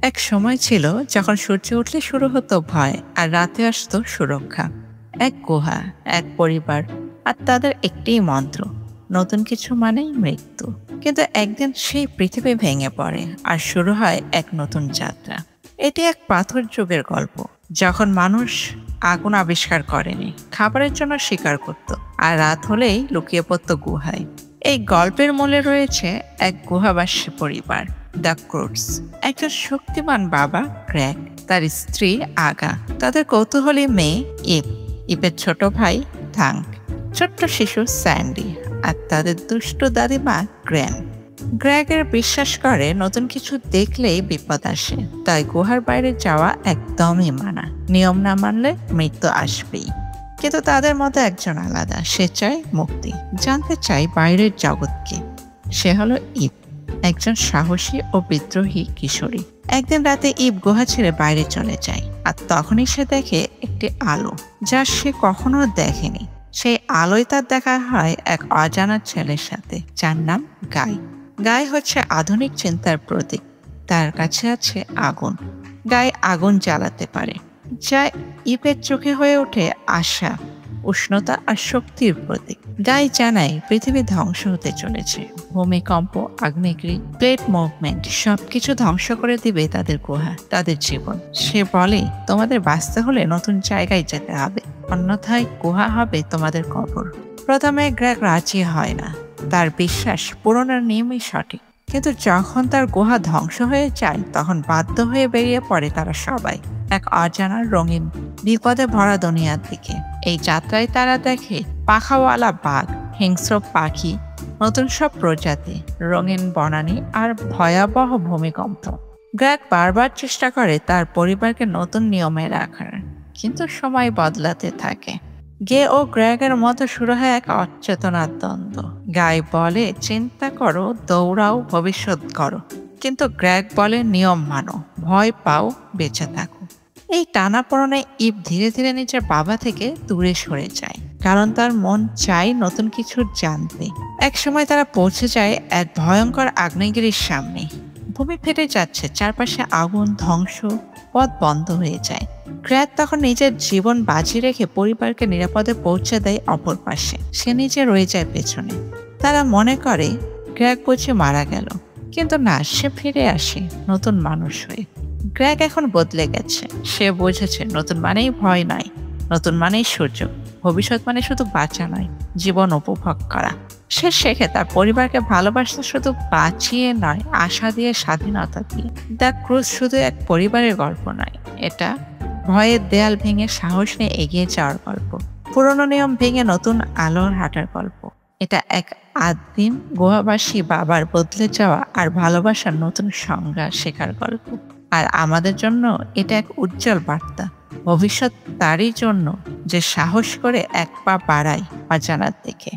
এক সময় ছিল যখন সূর্য উঠলে শুরু হতো ভয় আর রাতে আসতো সুরক্ষা। এক গুহা, এক পরিবার, আর তাদের একটিই মন্ত্র, নতুন কিছু মানেই মৃত্যু। কিন্তু একদিন সেই পৃথিবী ভেঙে পড়ে আর শুরু হয় এক নতুন যাত্রা। এটি এক পাথর যুগের গল্প, যখন মানুষ আগুন আবিষ্কার করেনি, খাবারের জন্য শিকার করত আর রাত হলেই লুকিয়ে পড়ত গুহায়। এই গল্পের মূলে রয়েছে এক গুহাবাসী পরিবার, দ্য ক্রুডস। একজন শক্তিমান বাবা ক্র্যাক, তার স্ত্রী আগা, তাদের কৌতূহলী মেয়ে ইপ, ইপের ছোট ভাই থাঙ্ক, ছোট্ট শিশু স্যান্ডি, আর তাদের দুষ্ট দাদিমা গ্র্যান। গ্র্যাগের বিশ্বাস করে নতুন কিছু দেখলেই বিপদ আসে, তাই গুহার বাইরে যাওয়া একদমই মানা। নিয়ম না মানলে মৃত্যু আসবেই। কিন্তু তাদের মধ্যে একজন আলাদা, সে চায় মুক্তি, জানতে চায় বাইরের জগৎকে। সে হলো ইপ, একজন সাহসী ও বিদ্রোহী কিশোরী। একদিন রাতে ইপ গুহা ছেড়ে বাইরে চলে যায়, আর তখনই সে দেখে একটি আলো, যা সে কখনো দেখেনি। সেই আলোয় তার দেখা হয় এক অজানা ছেলের সাথে, যার নাম গাই। গাই হচ্ছে আধুনিক চিন্তার প্রতীক। তার কাছে আছে আগুন। গাই আগুন জ্বালাতে পারে, যা ইপের চোখে হয়ে ওঠে আশা, উষ্ণতা আর শক্তির প্রতীক। গাই জানায় পৃথিবী ধ্বংস হতে চলেছে। ভূমিকম্প, আগ্নেয়গিরি, প্লেট মুভমেন্ট সবকিছু ধ্বংস করে দিবে তাদের গুহা, তাদের জীবন। সে বলে, তোমাদের বাঁচতে হলে নতুন জায়গায় যেতে হবে, অন্যথায় গুহা হবে তোমাদের কবর। প্রথমে গ্র্যাগ রাজি হয় না, তার বিশ্বাস পুরোনো নিয়মই সঠিক। কিন্তু যখন তার গুহা ধ্বংস হয়ে যায়, তখন বাধ্য হয়ে বেরিয়ে পড়ে তারা সবাই এক অজানা রঙিন বিপদে ভরা দুনিয়ার দিকে। এই যাত্রায় তারা দেখে পাখাওয়ালা বাঘ, হিংস্র পাখি, নতুন সব প্রজাতি, রঙিন বনানী আর ভয়াবহ ভূমিকম্প। গ্র্যাগ বারবার চেষ্টা করে তার পরিবারকে নতুন নিয়মে রাখার, কিন্তু সময় বদলাতে থাকে। গে ও গ্র্যাগের মতো শুরু হয় এক অচেতনার দ্বন্দ্ব। গাই বলে চিন্তা করো, দৌড়াও, ভবিষ্যৎ করো। কিন্তু গ্র্যাগ বলে নিয়ম মানো, ভয় পাও, বেঁচে থাকো। এই টানাপোড়েনে ইভ ধীরে ধীরে নিজের বাবা থেকে দূরে সরে যায়, কারণ তার মন চায় নতুন কিছু জানতে। এক সময় তারা পৌঁছে যায় এক ভয়ঙ্কর আগ্নেয়গিরির সামনে। ভূমি ফেটে যাচ্ছে, চারপাশে আগুন, ধ্বংস, পথ বন্ধ হয়ে যায়। গ্র্যাগ তখন নিজের জীবন বাজি রেখে পরিবারকে নিরাপদে পৌঁছে দেয় অপর পাশে। সে নিজে রয়ে যায় পেছনে। তারা মনে করে গ্র্যাগ বুঝি মারা গেল, কিন্তু না, সে ফিরে আসে নতুন মানুষ হয়ে। গ্র্যাগ এখন বদলে গেছে। সে বুঝেছে নতুন মানেই ভয় নয়, নতুন মানেই সুযোগ। ভবিষ্যৎ মানে শুধু বাঁচা নয়, জীবন উপভোগ করা। সে শেখে তার পরিবারকে ভালোবাসতে শুধু বাঁচিয়ে নয়, আশা দিয়ে, স্বাধীনতা দিয়ে। দ্য ক্রুজ শুধু এক পরিবারের গল্প নয়, এটা ভয়ের দেয়াল ভেঙে সাহস নিয়ে এগিয়ে যাওয়ার গল্প, পুরনো নিয়ম ভেঙে নতুন আলোর হাঁটার গল্প। এটা এক আদিম গুহাবাসী বাবার বদলে যাওয়া আর ভালোবাসার নতুন সংজ্ঞা শেখার গল্প। আর আমাদের জন্য এটা এক উজ্জ্বল বার্তা, ভবিষ্যৎ তারই জন্য যে সাহস করে এক পা বাড়ায় অজানার দিকে।